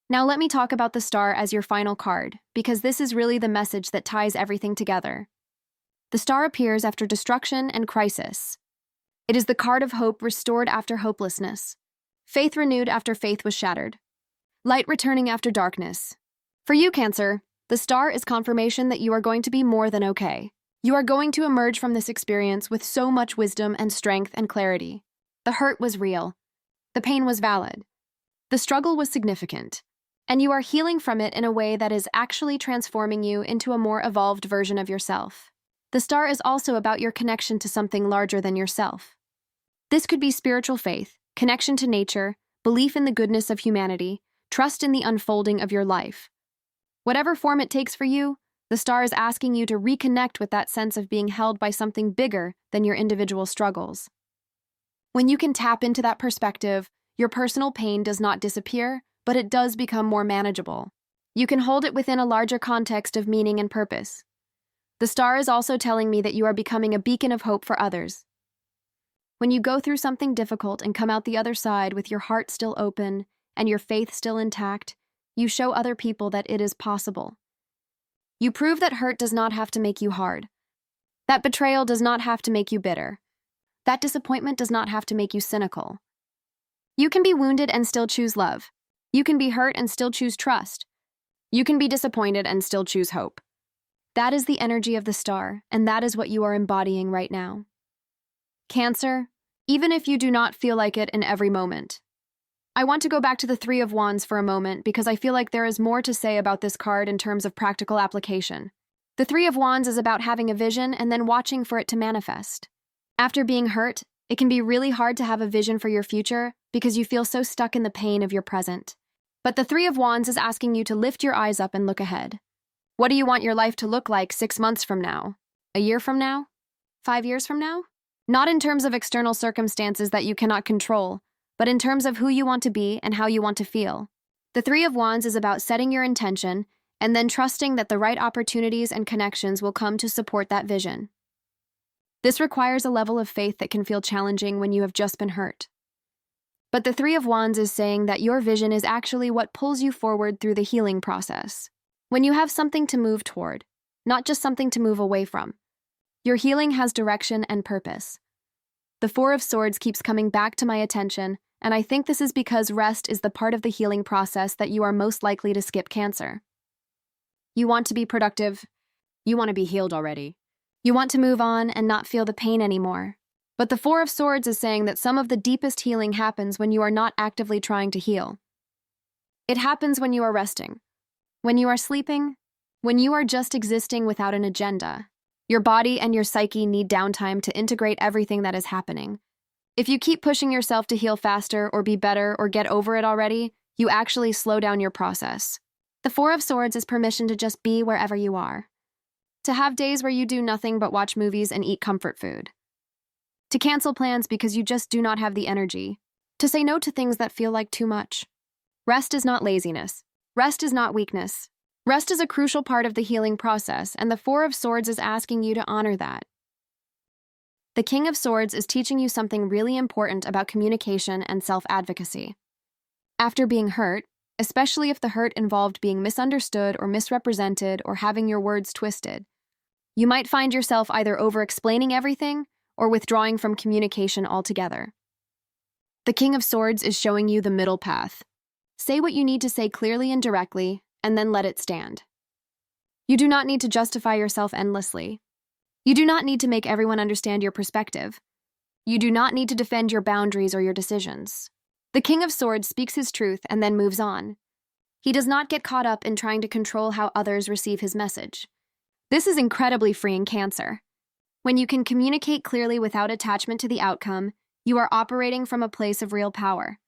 Now let me talk about the Star as your final card, because this is really the message that ties everything together. The Star appears after destruction and crisis. It is the card of hope restored after hopelessness, faith renewed after faith was shattered, light returning after darkness. For you, Cancer, the Star is confirmation that you are going to be more than okay. You are going to emerge from this experience with so much wisdom and strength and clarity. The hurt was real. The pain was valid. The struggle was significant. And you are healing from it in a way that is actually transforming you into a more evolved version of yourself. The Star is also about your connection to something larger than yourself. This could be spiritual faith, connection to nature, belief in the goodness of humanity, trust in the unfolding of your life. Whatever form it takes for you, the Star is asking you to reconnect with that sense of being held by something bigger than your individual struggles. When you can tap into that perspective, your personal pain does not disappear, but it does become more manageable. You can hold it within a larger context of meaning and purpose. The Star is also telling me that you are becoming a beacon of hope for others. When you go through something difficult and come out the other side with your heart still open and your faith still intact, you show other people that it is possible. You prove that hurt does not have to make you hard. That betrayal does not have to make you bitter. That disappointment does not have to make you cynical. You can be wounded and still choose love. You can be hurt and still choose trust. You can be disappointed and still choose hope. That is the energy of the Star, and that is what you are embodying right now. Cancer, even if you do not feel like it in every moment. I want to go back to the Three of Wands for a moment because I feel like there is more to say about this card in terms of practical application. The Three of Wands is about having a vision and then watching for it to manifest. After being hurt, it can be really hard to have a vision for your future because you feel so stuck in the pain of your present. But the Three of Wands is asking you to lift your eyes up and look ahead. What do you want your life to look like 6 months from now? A year from now? 5 years from now? Not in terms of external circumstances that you cannot control, but in terms of who you want to be and how you want to feel. The Three of Wands is about setting your intention and then trusting that the right opportunities and connections will come to support that vision. This requires a level of faith that can feel challenging when you have just been hurt. But the Three of Wands is saying that your vision is actually what pulls you forward through the healing process. When you have something to move toward, not just something to move away from, your healing has direction and purpose. The Four of Swords keeps coming back to my attention, and I think this is because rest is the part of the healing process that you are most likely to skip, Cancer. You want to be productive. You want to be healed already. You want to move on and not feel the pain anymore. But the Four of Swords is saying that some of the deepest healing happens when you are not actively trying to heal. It happens when you are resting, when you are sleeping, when you are just existing without an agenda. Your body and your psyche need downtime to integrate everything that is happening. If you keep pushing yourself to heal faster or be better or get over it already, you actually slow down your process. The Four of Swords is permission to just be wherever you are. To have days where you do nothing but watch movies and eat comfort food. To cancel plans because you just do not have the energy. To say no to things that feel like too much. Rest is not laziness. Rest is not weakness. Rest is a crucial part of the healing process, and the Four of Swords is asking you to honor that. The King of Swords is teaching you something really important about communication and self-advocacy. After being hurt, especially if the hurt involved being misunderstood or misrepresented or having your words twisted, you might find yourself either over-explaining everything or withdrawing from communication altogether. The King of Swords is showing you the middle path. Say what you need to say clearly and directly, and then let it stand. You do not need to justify yourself endlessly. You do not need to make everyone understand your perspective. You do not need to defend your boundaries or your decisions. The King of Swords speaks his truth and then moves on. He does not get caught up in trying to control how others receive his message. This is incredibly freeing, Cancer. When you can communicate clearly without attachment to the outcome, you are operating from a place of real power.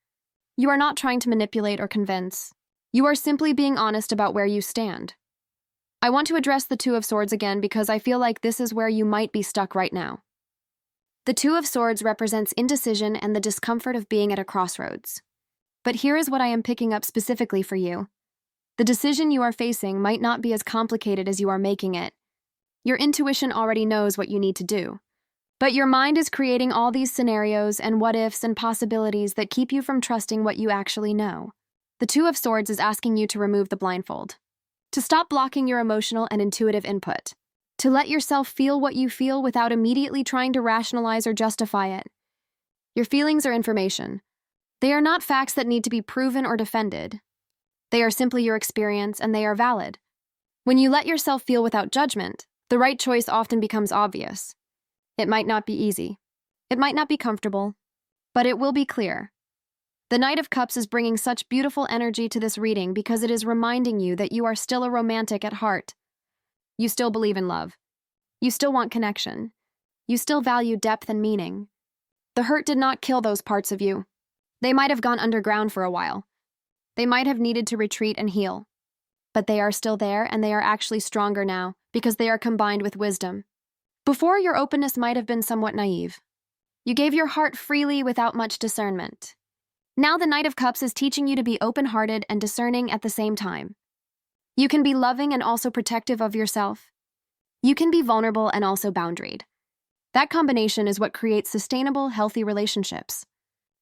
You are not trying to manipulate or convince. You are simply being honest about where you stand. I want to address the Two of Swords again because I feel like this is where you might be stuck right now. The Two of Swords represents indecision and the discomfort of being at a crossroads. But here is what I am picking up specifically for you. The decision you are facing might not be as complicated as you are making it. Your intuition already knows what you need to do. But your mind is creating all these scenarios and what-ifs and possibilities that keep you from trusting what you actually know. The Two of Swords is asking you to remove the blindfold, to stop blocking your emotional and intuitive input, to let yourself feel what you feel without immediately trying to rationalize or justify it. Your feelings are information. They are not facts that need to be proven or defended. They are simply your experience, and they are valid. When you let yourself feel without judgment, the right choice often becomes obvious. It might not be easy. It might not be comfortable, but it will be clear. The Knight of Cups is bringing such beautiful energy to this reading because it is reminding you that you are still a romantic at heart. You still believe in love. You still want connection. You still value depth and meaning. The hurt did not kill those parts of you. They might have gone underground for a while. They might have needed to retreat and heal. But they are still there, and they are actually stronger now because they are combined with wisdom. Before, your openness might have been somewhat naive. You gave your heart freely without much discernment. Now the Knight of Cups is teaching you to be open-hearted and discerning at the same time. You can be loving and also protective of yourself. You can be vulnerable and also boundaried. That combination is what creates sustainable, healthy relationships.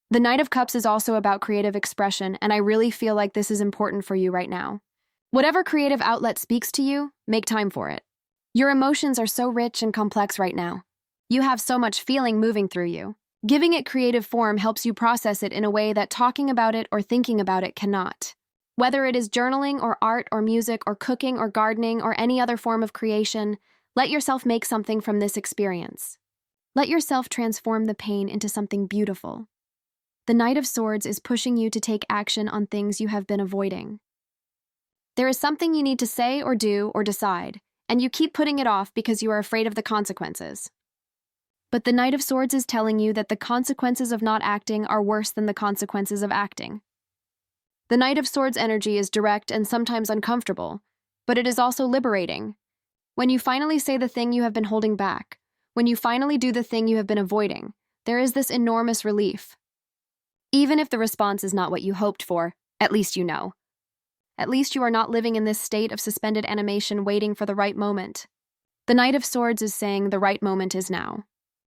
The Knight of Cups is also about creative expression, and I really feel like this is important for you right now. Whatever creative outlet speaks to you, make time for it. Your emotions are so rich and complex right now. You have so much feeling moving through you. Giving it creative form helps you process it in a way that talking about it or thinking about it cannot. Whether it is journaling or art or music or cooking or gardening or any other form of creation, let yourself make something from this experience. Let yourself transform the pain into something beautiful. The Knight of Swords is pushing you to take action on things you have been avoiding. There is something you need to say or do or decide, and you keep putting it off because you are afraid of the consequences. But the Knight of Swords is telling you that the consequences of not acting are worse than the consequences of acting. The Knight of Swords energy is direct and sometimes uncomfortable, but it is also liberating. When you finally say the thing you have been holding back, when you finally do the thing you have been avoiding, there is this enormous relief. Even if the response is not what you hoped for, at least you know. At least you are not living in this state of suspended animation waiting for the right moment. The Knight of Swords is saying the right moment is now.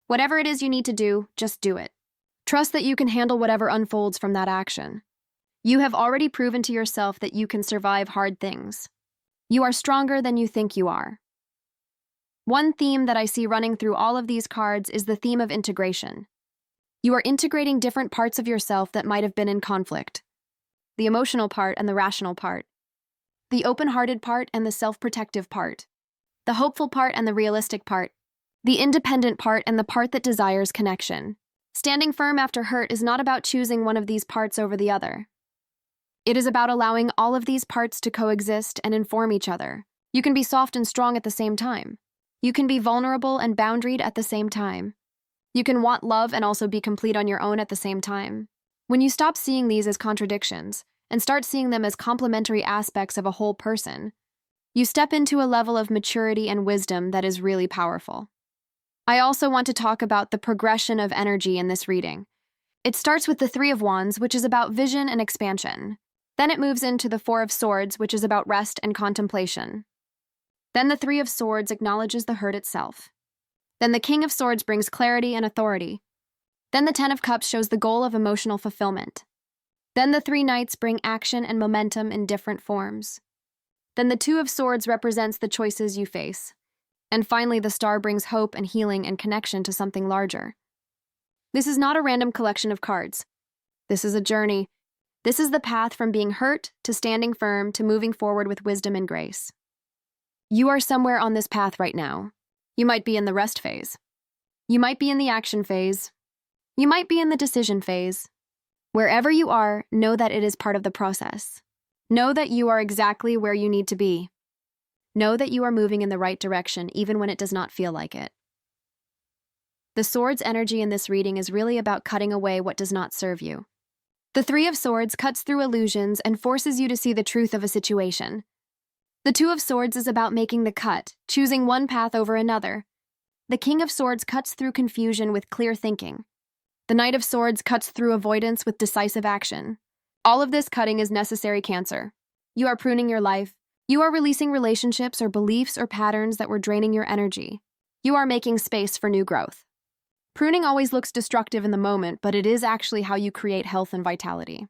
Whatever it is you need to do, just do it. Trust that you can handle whatever unfolds from that action. You have already proven to yourself that you can survive hard things. You are stronger than you think you are. One theme that I see running through all of these cards is the theme of integration. You are integrating different parts of yourself that might have been in conflict. The emotional part and the rational part. The open-hearted part and the self-protective part. The hopeful part and the realistic part. The independent part and the part that desires connection. Standing firm after hurt is not about choosing one of these parts over the other. It is about allowing all of these parts to coexist and inform each other. You can be soft and strong at the same time. You can be vulnerable and boundaried at the same time. You can want love and also be complete on your own at the same time. When you stop seeing these as contradictions and start seeing them as complementary aspects of a whole person, you step into a level of maturity and wisdom that is really powerful. I also want to talk about the progression of energy in this reading. It starts with the Three of Wands, which is about vision and expansion. Then it moves into the Four of Swords, which is about rest and contemplation. Then the Three of Swords acknowledges the hurt itself. Then the King of Swords brings clarity and authority. Then the Ten of Cups shows the goal of emotional fulfillment. Then the Three Knights bring action and momentum in different forms. Then the Two of Swords represents the choices you face. And finally, the Star brings hope and healing and connection to something larger. This is not a random collection of cards. This is a journey. This is the path from being hurt to standing firm to moving forward with wisdom and grace. You are somewhere on this path right now. You might be in the rest phase. You might be in the action phase. You might be in the decision phase. Wherever you are, know that it is part of the process. Know that you are exactly where you need to be. Know that you are moving in the right direction even when it does not feel like it. The Swords energy in this reading is really about cutting away what does not serve you. The Three of Swords cuts through illusions and forces you to see the truth of a situation. The Two of Swords is about making the cut, choosing one path over another. The King of Swords cuts through confusion with clear thinking. The Knight of Swords cuts through avoidance with decisive action. All of this cutting is necessary, Cancer. You are pruning your life. You are releasing relationships or beliefs or patterns that were draining your energy. You are making space for new growth. Pruning always looks destructive in the moment, but it is actually how you create health and vitality.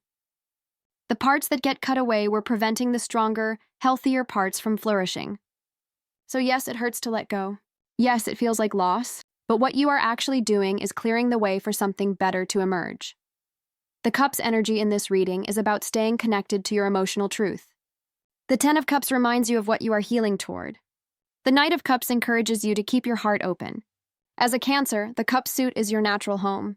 The parts that get cut away were preventing the stronger, healthier parts from flourishing. So yes, it hurts to let go. Yes, it feels like loss, but what you are actually doing is clearing the way for something better to emerge. The Cups energy in this reading is about staying connected to your emotional truth. The Ten of Cups reminds you of what you are healing toward. The Knight of Cups encourages you to keep your heart open. As a Cancer, the Cup suit is your natural home.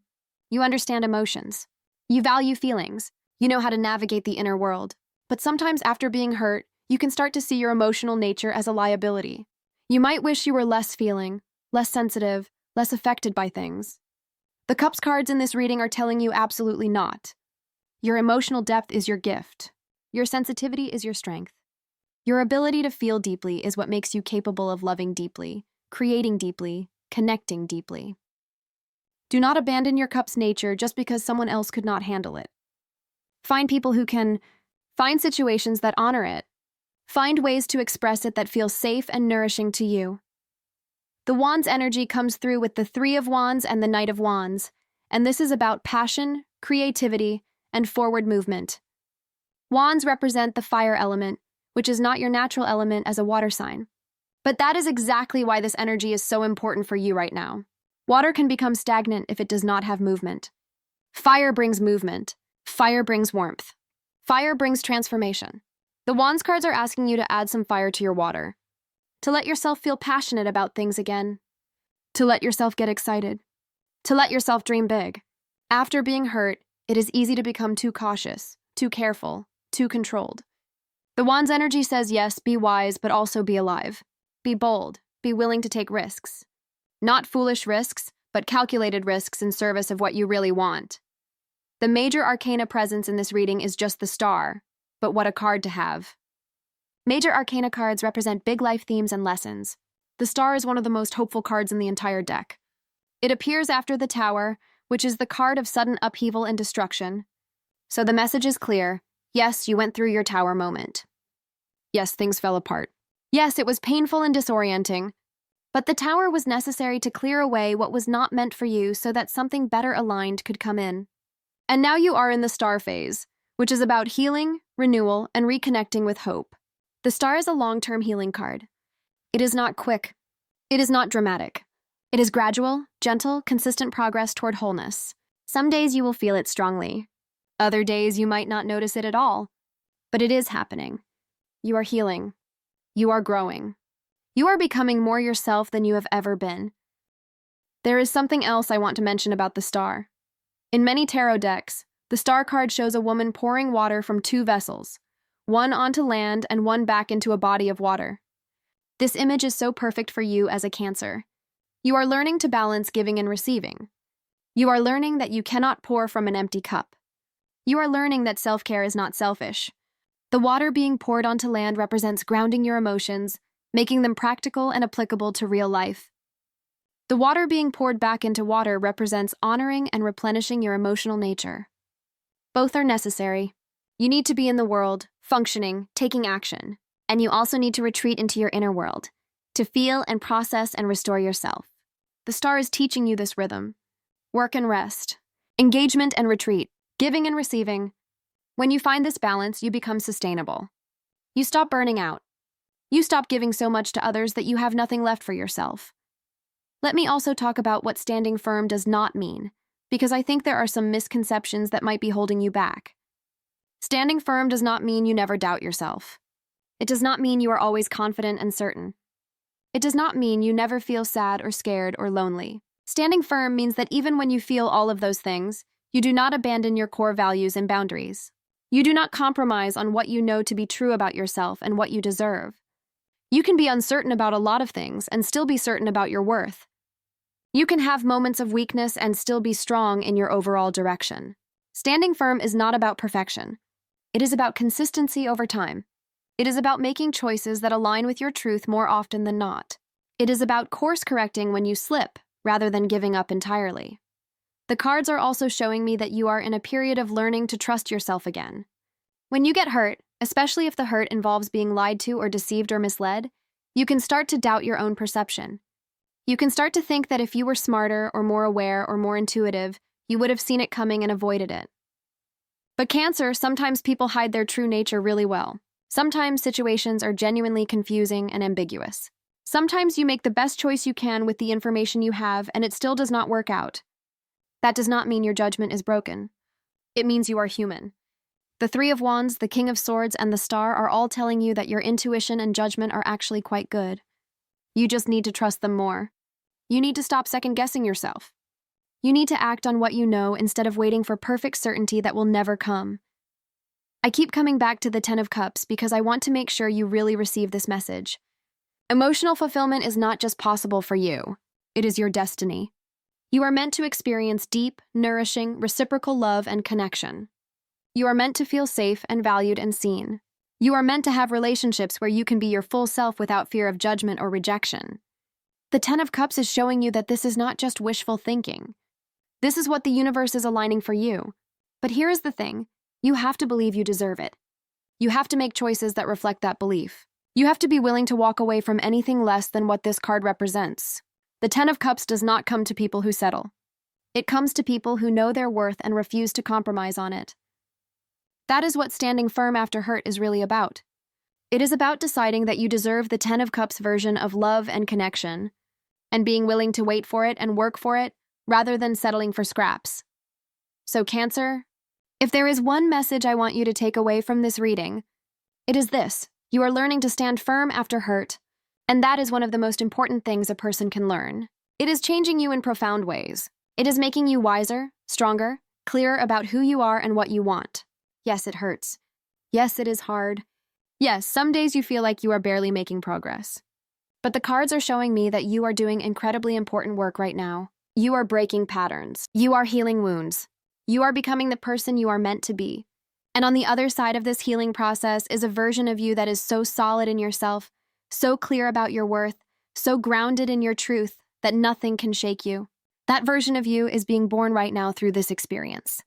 You understand emotions. You value feelings. You know how to navigate the inner world. But sometimes after being hurt, you can start to see your emotional nature as a liability. You might wish you were less feeling, less sensitive, less affected by things. The Cups cards in this reading are telling you absolutely not. Your emotional depth is your gift. Your sensitivity is your strength. Your ability to feel deeply is what makes you capable of loving deeply, creating deeply, connecting deeply. Do not abandon your Cups nature just because someone else could not handle it. Find people who can. Find situations that honor it. Find ways to express it that feel safe and nourishing to you. The Wands energy comes through with the Three of Wands and the Knight of Wands, and this is about passion, creativity, and forward movement. Wands represent the fire element, which is not your natural element as a water sign. But that is exactly why this energy is so important for you right now. Water can become stagnant if it does not have movement. Fire brings movement. Fire brings warmth. Fire brings transformation. The Wands cards are asking you to add some fire to your water, to let yourself feel passionate about things again, to let yourself get excited, to let yourself dream big. After being hurt, it is easy to become too cautious, too careful, too controlled. The Wands energy says yes, be wise, but also be alive. Be bold, be willing to take risks. Not foolish risks, but calculated risks in service of what you really want. The major arcana presence in this reading is just the Star, but what a card to have. Major arcana cards represent big life themes and lessons. The Star is one of the most hopeful cards in the entire deck. It appears after the Tower, which is the card of sudden upheaval and destruction. So the message is clear. Yes, you went through your Tower moment. Yes, things fell apart. Yes, it was painful and disorienting. But the Tower was necessary to clear away what was not meant for you so that something better aligned could come in. And now you are in the Star phase, which is about healing, renewal, and reconnecting with hope. The Star is a long-term healing card. It is not quick. It is not dramatic. It is gradual, gentle, consistent progress toward wholeness. Some days you will feel it strongly. Other days you might not notice it at all. But it is happening. You are healing. You are growing. You are becoming more yourself than you have ever been. There is something else I want to mention about the Star. In many tarot decks, the Star card shows a woman pouring water from two vessels, one onto land and one back into a body of water. This image is so perfect for you as a Cancer. You are learning to balance giving and receiving. You are learning that you cannot pour from an empty cup. You are learning that self-care is not selfish. The water being poured onto land represents grounding your emotions, making them practical and applicable to real life. The water being poured back into water represents honoring and replenishing your emotional nature. Both are necessary. You need to be in the world, functioning, taking action, and you also need to retreat into your inner world, to feel and process and restore yourself. The Star is teaching you this rhythm. Work and rest, engagement and retreat, giving and receiving. When you find this balance, you become sustainable. You stop burning out. You stop giving so much to others that you have nothing left for yourself. Let me also talk about what standing firm does not mean, because I think there are some misconceptions that might be holding you back. Standing firm does not mean you never doubt yourself. It does not mean you are always confident and certain. It does not mean you never feel sad or scared or lonely. Standing firm means that even when you feel all of those things, you do not abandon your core values and boundaries. You do not compromise on what you know to be true about yourself and what you deserve. You can be uncertain about a lot of things and still be certain about your worth. You can have moments of weakness and still be strong in your overall direction. Standing firm is not about perfection. It is about consistency over time. It is about making choices that align with your truth more often than not. It is about course correcting when you slip, rather than giving up entirely. The cards are also showing me that you are in a period of learning to trust yourself again. When you get hurt, especially if the hurt involves being lied to or deceived or misled, you can start to doubt your own perception. You can start to think that if you were smarter or more aware or more intuitive, you would have seen it coming and avoided it. But Cancer, sometimes people hide their true nature really well. Sometimes situations are genuinely confusing and ambiguous. Sometimes you make the best choice you can with the information you have and it still does not work out. That does not mean your judgment is broken. It means you are human. The Three of Wands, the King of Swords, and the Star are all telling you that your intuition and judgment are actually quite good. You just need to trust them more. You need to stop second-guessing yourself. You need to act on what you know instead of waiting for perfect certainty that will never come. I keep coming back to the Ten of Cups because I want to make sure you really receive this message. Emotional fulfillment is not just possible for you. It is your destiny. You are meant to experience deep, nourishing, reciprocal love and connection. You are meant to feel safe and valued and seen. You are meant to have relationships where you can be your full self without fear of judgment or rejection. The Ten of Cups is showing you that this is not just wishful thinking. This is what the universe is aligning for you. But here is the thing. You have to believe you deserve it. You have to make choices that reflect that belief. You have to be willing to walk away from anything less than what this card represents. The Ten of Cups does not come to people who settle. It comes to people who know their worth and refuse to compromise on it. That is what standing firm after hurt is really about. It is about deciding that you deserve the Ten of Cups version of love and connection, and being willing to wait for it and work for it, rather than settling for scraps. So Cancer, if there is one message I want you to take away from this reading, it is this: you are learning to stand firm after hurt, and that is one of the most important things a person can learn. It is changing you in profound ways. It is making you wiser, stronger, clearer about who you are and what you want. Yes, it hurts. Yes, it is hard. Yes, some days you feel like you are barely making progress. But the cards are showing me that you are doing incredibly important work right now. You are breaking patterns. You are healing wounds. You are becoming the person you are meant to be. And on the other side of this healing process is a version of you that is so solid in yourself, so clear about your worth, so grounded in your truth that nothing can shake you. That version of you is being born right now through this experience.